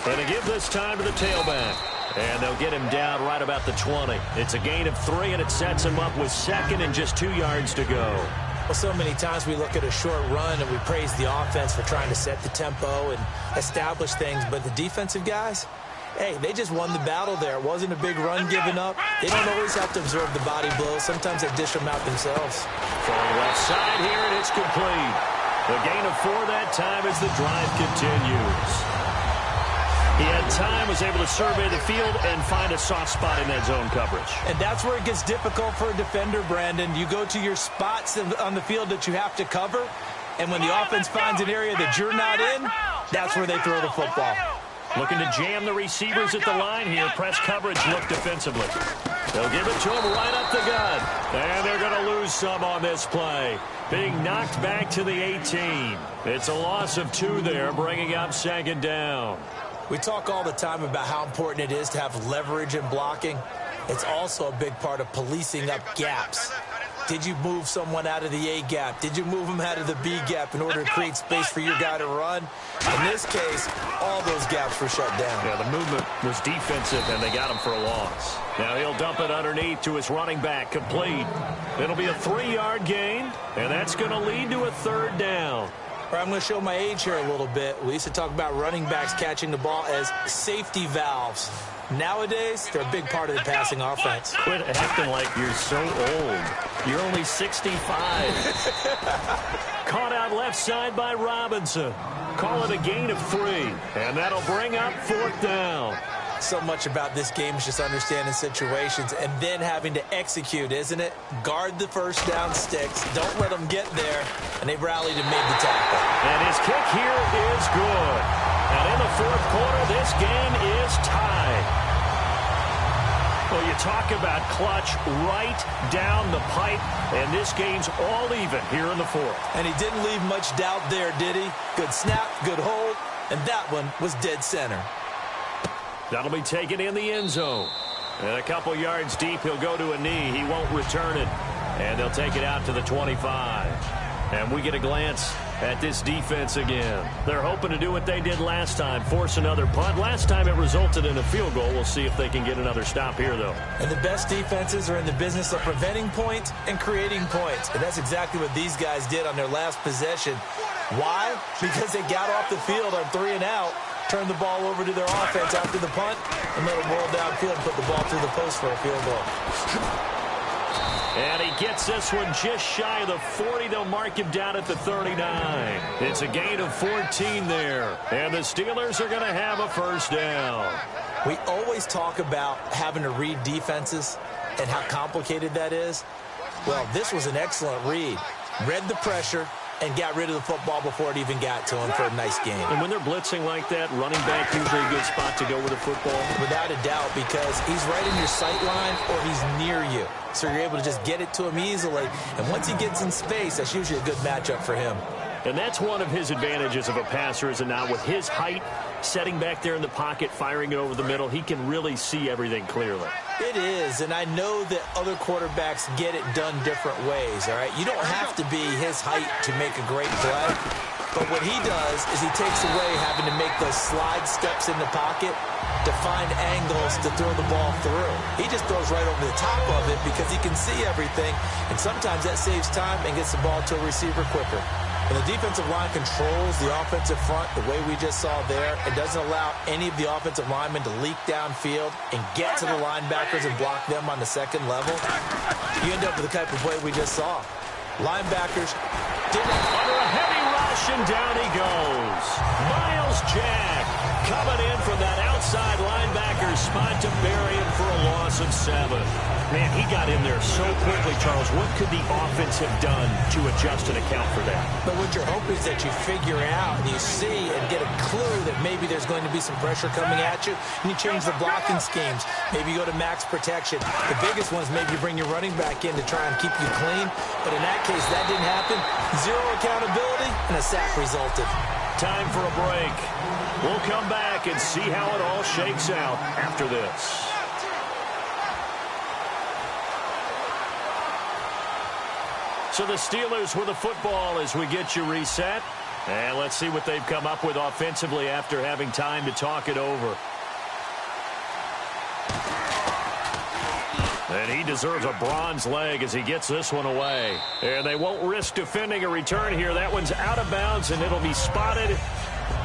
And they give this time to the tailback. And they'll get him down right about the 20. It's a gain of 3, and it sets him up with 2nd and just 2 yards to go. Well, so many times we look at a short run and we praise the offense for trying to set the tempo and establish things. But the defensive guys, hey, they just won the battle there. It wasn't a big run given up. They don't always have to absorb the body blows. Sometimes they dish them out themselves. Throwing left side here, and it's complete. The gain of 4 that time as the drive continues. He had time, was able to survey the field and find a soft spot in that zone coverage. And that's where it gets difficult for a defender, Brandon. You go to your spots on the field that you have to cover, and when the offense finds an area that you're not in, that's where they throw the football. Looking to jam the receivers at the line here. Press coverage look defensively. They'll give it to him right up the gut. And they're going to lose some on this play. Being knocked back to the 18. It's a loss of 2 there, bringing up 2nd down. We talk all the time about how important it is to have leverage in blocking. It's also a big part of policing up gaps. Did you move someone out of the A gap? Did you move them out of the B gap in order to create space for your guy to run? In this case, all those gaps were shut down. Yeah, the movement was defensive, and they got him for a loss. Now he'll dump it underneath to his running back, complete. It'll be a 3-yard gain, and that's going to lead to a 3rd down. I'm going to show my age here a little bit. We used to talk about running backs catching the ball as safety valves. Nowadays, they're a big part of the passing offense. Quit acting like you're so old. You're only 65. Caught out left side by Robinson. Call it a gain of 3. And that'll bring up 4th down. So much about this game is just understanding situations and then having to execute, isn't it? Guard the first down sticks. Don't let them get there. And they've rallied and made the tackle. And his kick here is good. And in the 4th quarter, this game is tied. Well, you talk about clutch right down the pipe, and this game's all even here in the 4th. And he didn't leave much doubt there, did he? Good snap, good hold, and that one was dead center. That'll be taken in the end zone. And a couple yards deep, he'll go to a knee. He won't return it. And they'll take it out to the 25. And we get a glance at this defense again. They're hoping to do what they did last time, force another punt. Last time it resulted in a field goal. We'll see if they can get another stop here, though. And the best defenses are in the business of preventing points and creating points. And that's exactly what these guys did on their last possession. Why? Because they got off the field on 3 and out, turned the ball over to their offense after the punt, and let them roll downfield and put the ball through the post for a field goal. And he gets this one just shy of the 40. They'll mark him down at the 39. It's a gain of 14 there. And the Steelers are going to have a 1st down. We always talk about having to read defenses and how complicated that is. Well, this was an excellent read. Read the pressure and got rid of the football before it even got to him for a nice game. And when they're blitzing like that, running back usually a good spot to go with the football. Without a doubt, because he's right in your sight line or he's near you. So you're able to just get it to him easily. And once he gets in space, that's usually a good matchup for him. And that's one of his advantages of a passer, is it not? With his height, setting back there in the pocket, firing it over the middle, he can really see everything clearly. It is, and I know that other quarterbacks get it done different ways, all right? You don't have to be his height to make a great play, but what he does is he takes away having to make those slide steps in the pocket to find angles to throw the ball through. He just throws right over the top of it because he can see everything, and sometimes that saves time and gets the ball to a receiver quicker. When the defensive line controls the offensive front the way we just saw there, it doesn't allow any of the offensive linemen to leak downfield and get to the linebackers and block them on the second level. You end up with the type of play we just saw. Linebackers didn't... Under a heavy rush, and down he goes. Miles Jack coming in from that outside linebacker spot to bury him for a loss of 7. Man, he got in there so quickly, Charles. What could the offense have done to adjust and account for that? But what you're hoping is that you figure out and you see and get a clue that maybe there's going to be some pressure coming at you, and you change the blocking schemes. Maybe you go to max protection. The biggest one is maybe you bring your running back in to try and keep you clean. But in that case, that didn't happen. 0 accountability, and a sack resulted. Time for a break. We'll come back and see how it all shakes out after this. So the Steelers with the football as we get you reset. And let's see what they've come up with offensively after having time to talk it over. And he deserves a bronze leg as he gets this one away. And they won't risk defending a return here. That one's out of bounds, and it'll be spotted.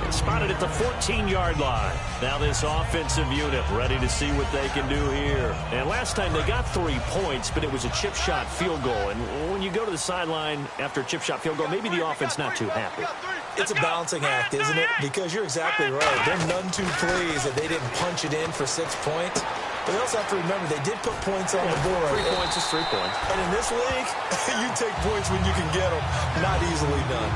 It's spotted at the 14-yard line. Now this offensive unit ready to see what they can do here. And last time they got 3 points, but it was a chip shot field goal. And when you go to the sideline after a chip shot field goal, maybe the offense not too happy. It's a balancing act, isn't it? Because you're exactly right. They're none too pleased that they didn't punch it in for 6 points. But you also have to remember they did put points on the board. 3 points is 3 points. And in this league, you take points when you can get them. Not easily done.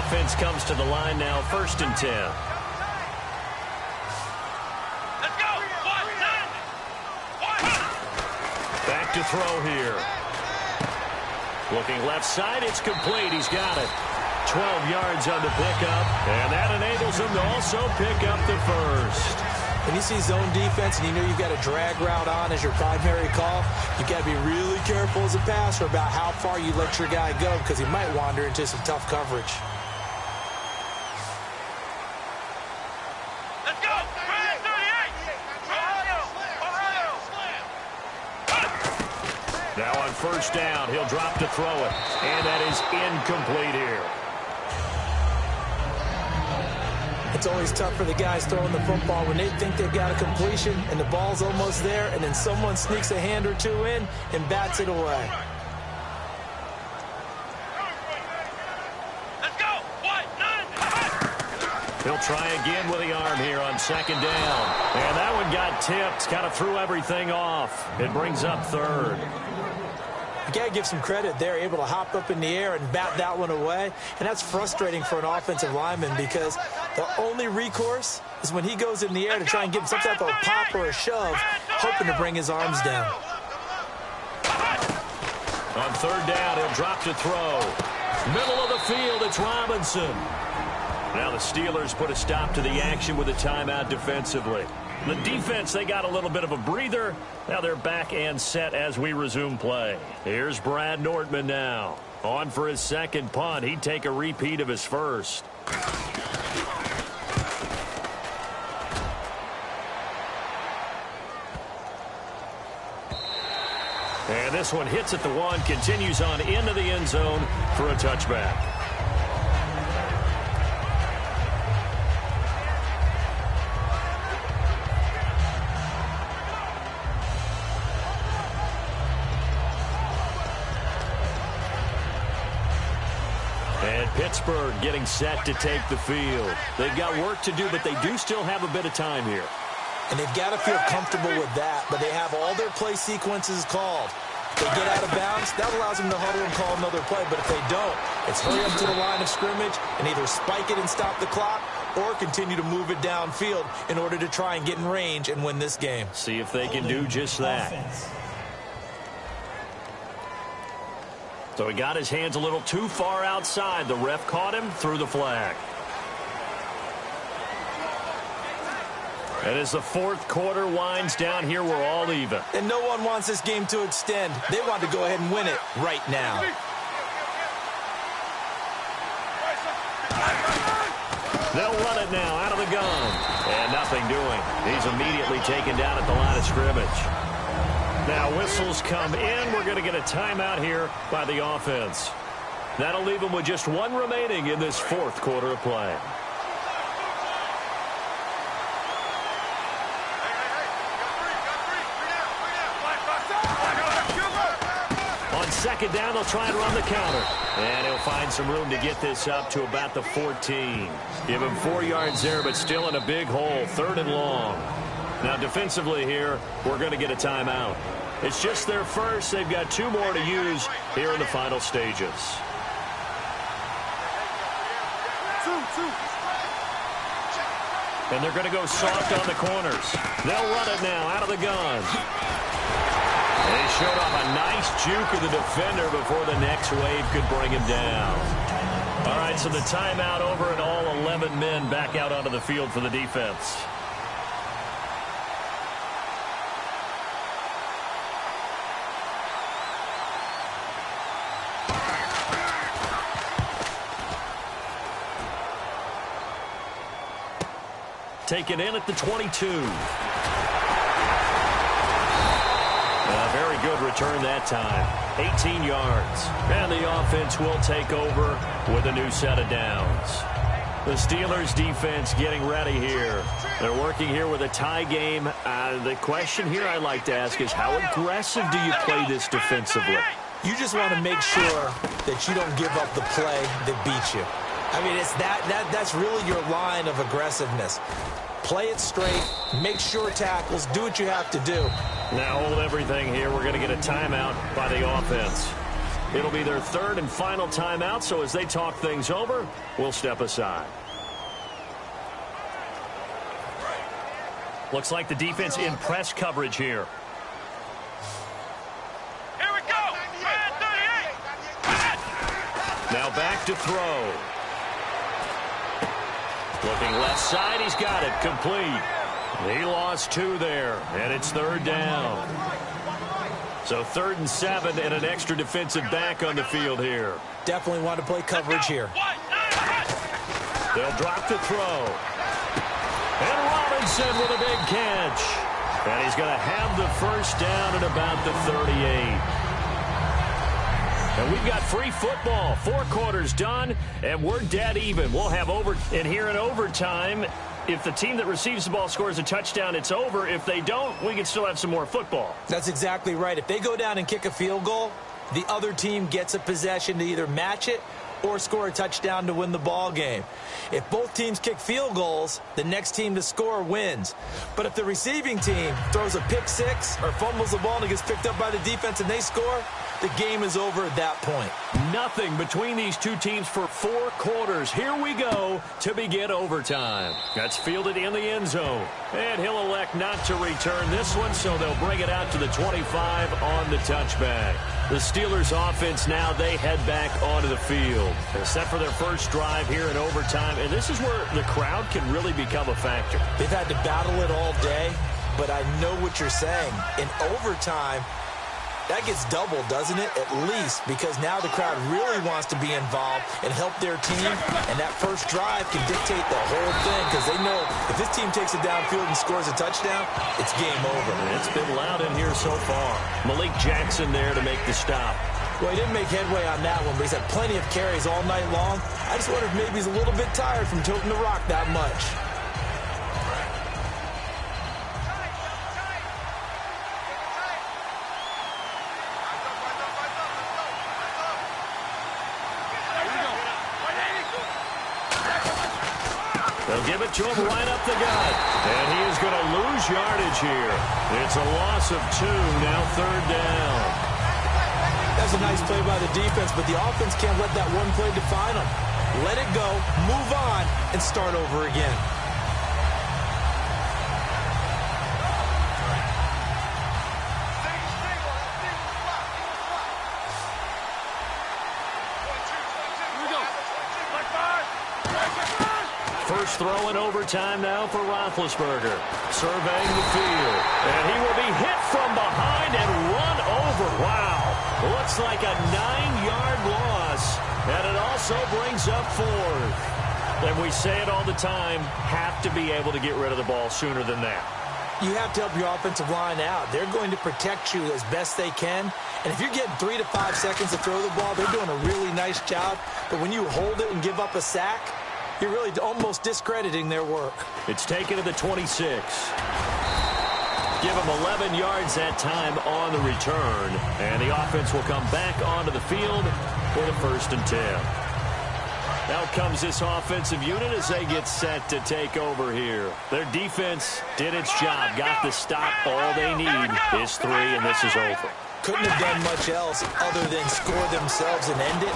Offense comes to the line now, 1st and 10. Back to throw here. Looking left side, it's complete. He's got it. 12 yards on the pickup, and that enables him to also pick up the first. When you see zone defense and you know you've got a drag route on as your primary call, you've got to be really careful as a passer about how far you let your guy go because he might wander into some tough coverage. Now on 1st down, he'll drop to throw it. And that is incomplete here. It's always tough for the guys throwing the football when they think they've got a completion and the ball's almost there, and then someone sneaks a hand or two in and bats it away. Let's go. He'll try again with the arm here on 2nd down. And that one got tipped, kind of threw everything off. It brings up 3rd. You got to give some credit. They're able to hop up in the air and bat that one away. And that's frustrating for an offensive lineman because the only recourse is when he goes in the air to try and give him some type of a pop or a shove, hoping to bring his arms down. On 3rd down, he'll drop to throw. Middle of the field, it's Robinson. Now the Steelers put a stop to the action with a timeout defensively. The defense, they got a little bit of a breather. Now they're back and set as we resume play. Here's Brad Nortman now. On for his 2nd punt. He'd take a repeat of his first. And this one hits at the 1, continues on into the end zone for a touchback. And Pittsburgh getting set to take the field. They've got work to do, but they do still have a bit of time here. And they've got to feel comfortable with that, but they have all their play sequences called. If they get out of bounds, that allows them to huddle and call another play. But if they don't, it's hurry up to the line of scrimmage and either spike it and stop the clock or continue to move it downfield in order to try and get in range and win this game. See if they can do just that. So he got his hands a little too far outside. The ref caught him, threw the flag. And as the 4th quarter winds down here, we're all even. And no one wants this game to extend. They want to go ahead and win it right now. They'll run it now out of the gun. And nothing doing. He's immediately taken down at the line of scrimmage. Now whistles come in. We're going to get a timeout here by the offense. That'll leave them with just 1 remaining in this 4th quarter of play. On 2nd down, they'll try and run the counter. And he'll find some room to get this up to about the 14. Give him 4 yards there, but still in a big hole. 3rd and long. Now, defensively here, we're going to get a timeout. It's just their first. They've got 2 more to use here in the final stages. And they're going to go soft on the corners. They'll run it now out of the gun. They showed off a nice juke of the defender before the next wave could bring him down. All right, so the timeout over and all 11 men back out onto the field for the defense. Taken in at the 22. A very good return that time. 18 yards. And the offense will take over with a new set of downs. The Steelers defense getting ready here. They're working here with a tie game. The question here I'd like to ask is, how aggressive do you play this defensively? You just want to make sure that you don't give up the play that beats you. I mean, it's that's really your line of aggressiveness. Play it straight, make sure tackles, do what you have to do. Now hold everything here. We're going to get a timeout by the offense. It'll be their third and final timeout, so as they talk things over, we'll step aside. Looks like the defense in press coverage here. Here we go. Man 38. Now back to throw. Looking left side, he's got it, complete. He lost 2 there, and it's third down. So 3rd and 7 and an extra defensive back on the field here. Definitely want to play coverage here. They'll drop to throw. And Robinson with a big catch. And he's going to have the first down at about the 38. And we've got free football. 4 quarters done, and we're dead even. We'll have and here in overtime, if the team that receives the ball scores a touchdown, it's over. If they don't, we can still have some more football. That's exactly right. If they go down and kick a field goal, the other team gets a possession to either match it or score a touchdown to win the ball game. If both teams kick field goals, the next team to score wins. But if the receiving team throws a pick six or fumbles the ball and it gets picked up by the defense and they score, the game is over at that point. Nothing between these two teams for 4 quarters. Here we go to begin overtime. That's fielded in the end zone. And he'll elect not to return this one, so they'll bring it out to the 25 on the touchback. The Steelers offense now, they head back onto the field. They're set for their first drive here in overtime, and this is where the crowd can really become a factor. They've had to battle it all day, but I know what you're saying. In overtime, that gets doubled, doesn't it? At least, because now the crowd really wants to be involved and help their team, and that first drive can dictate the whole thing because they know if this team takes it downfield and scores a touchdown, it's game over. It's been loud in here so far. Malik Jackson there to make the stop. Well, he didn't make headway on that one, but he's had plenty of carries all night long. I just wonder if maybe he's a little bit tired from toting the rock that much. They'll give it to him right up the gut. And he is going to lose yardage here. It's a loss of 2, now third down. That's a nice play by the defense, but the offense can't let that one play define them. Let it go, move on, and start over again. First throw in overtime now for Roethlisberger. Surveying the field. And he will be hit from behind and run over. Wow. Looks like a 9-yard loss. And it also brings up 4th. And we say it all the time, have to be able to get rid of the ball sooner than that. You have to help your offensive line out. They're going to protect you as best they can. And if you're getting 3 to 5 seconds to throw the ball, they're doing a really nice job. But when you hold it and give up a sack, you're really almost discrediting their work. It's taken to the 26. Give them 11 yards that time on the return. And the offense will come back onto the field for the 1st and 10. Now comes this offensive unit as they get set to take over here. Their defense did its job, got the stop. All they need is 3, and this is over. Couldn't have done much else other than score themselves and end it.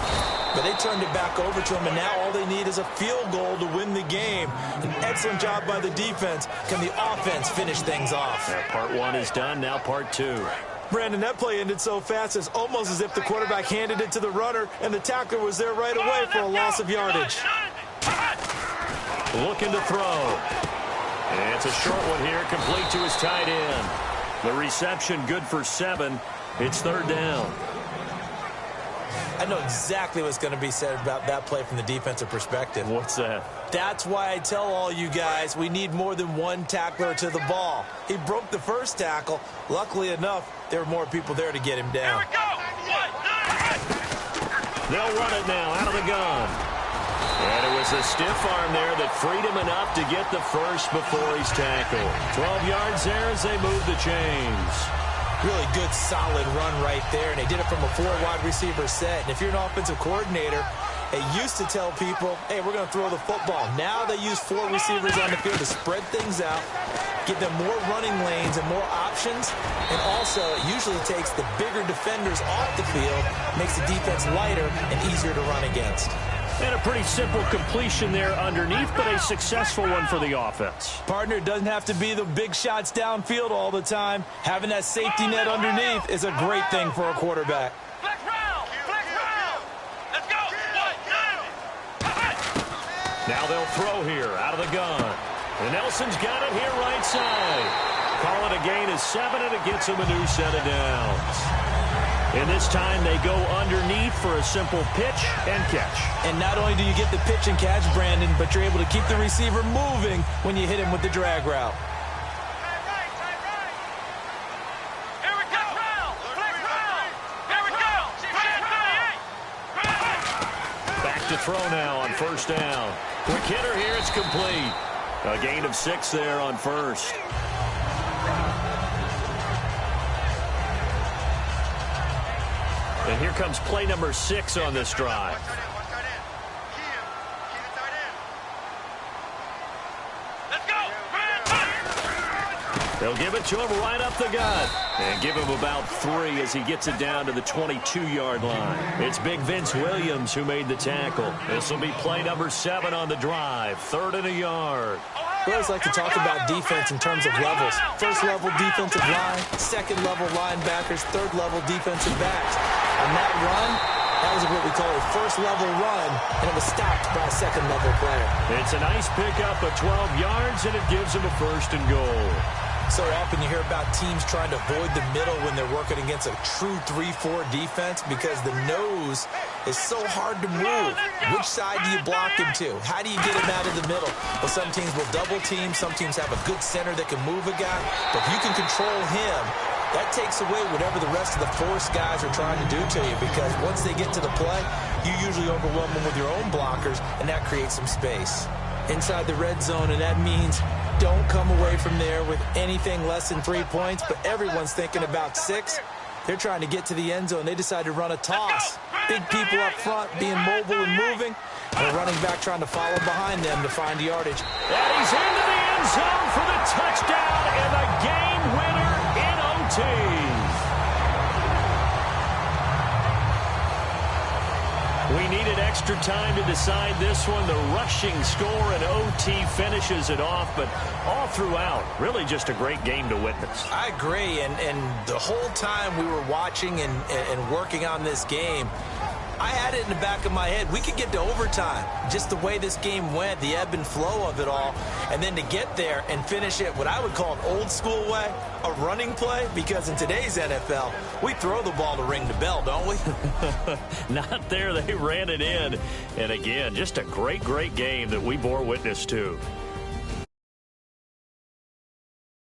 But they turned it back over to them, and now all they need is a field goal to win the game. An excellent job by the defense. Can the offense finish things off? Now part 1 is done, now part 2. Brandon, that play ended so fast, it's almost as if the quarterback handed it to the runner, and the tackler was there right away for a loss of yardage. Looking to throw. And it's a short one here, complete to his tight end. The reception good for 7. It's third down. I know exactly what's going to be said about that play from the defensive perspective. What's that? That's why I tell all you guys we need more than one tackler to the ball. He broke the first tackle. Luckily enough, there were more people there to get him down. Here we go. They'll run it now out of the gun. And it was a stiff arm there that freed him enough to get the first before he's tackled. 12 yards there as they move the chains. Really good, solid run right there, and they did it from a 4-wide receiver set. And if you're an offensive coordinator, they used to tell people, hey, we're going to throw the football. Now they use 4 receivers on the field to spread things out, give them more running lanes and more options, and also it usually takes the bigger defenders off the field, makes the defense lighter and easier to run against. And a pretty simple completion there underneath, but a successful one for the offense. Partner, it doesn't have to be the big shots downfield all the time. Having that safety net underneath is a great thing for a quarterback. Flex round. Let's go. Now they'll throw here out of the gun. And Nelson's got it here right side. Call it a gain of 7, and it gets him a new set of downs. And this time they go underneath for a simple pitch and catch. And not only do you get the pitch and catch, Brandon, but you're able to keep the receiver moving when you hit him with the drag route. Here we go. Flex round. Here we go. Back to throw now on first down. Quick hitter here, it's complete. A gain of 6 there on first. And here comes play number 6 on this drive. Let's go. They'll give it to him right up the gut. And give him about 3 as he gets it down to the 22-yard line. It's Big Vince Williams who made the tackle. This will be play number 7 on the drive. 3rd and a yard. We always like to talk about defense in terms of levels. First level defensive line, second level linebackers, third level defensive backs. On that run, that was what we call a first level run, and it was stopped by a second level player. It's a nice pickup of 12 yards, and it gives him a 1st and goal. So often you hear about teams trying to avoid the middle when they're working against a true 3-4 defense because the nose is so hard to move. Which side do you block him to? How do you get him out of the middle? Well, some teams will double team. Some teams have a good center that can move a guy. But if you can control him, that takes away whatever the rest of the force guys are trying to do to you, because once they get to the play, you usually overwhelm them with your own blockers, and that creates some space inside the red zone, and that means don't come away from there with anything less than 3 points, but everyone's thinking about 6. They're trying to get to the end zone. They decide to run a toss. Big people up front being mobile and moving, and a running back trying to follow behind them to find yardage. And he's into the end zone for the touchdown and the game winner in OT. We needed extra time to decide this one. The rushing score in OT finishes it off, but all throughout, really just a great game to witness. I agree, and the whole time we were watching and working on this game, I had it in the back of my head. We could get to overtime. Just the way this game went, the ebb and flow of it all. And then to get there and finish it what I would call an old school way, a running play, because in today's NFL, we throw the ball to ring the bell, don't we? Not there. They ran it in. And again, just a great, great game that we bore witness to.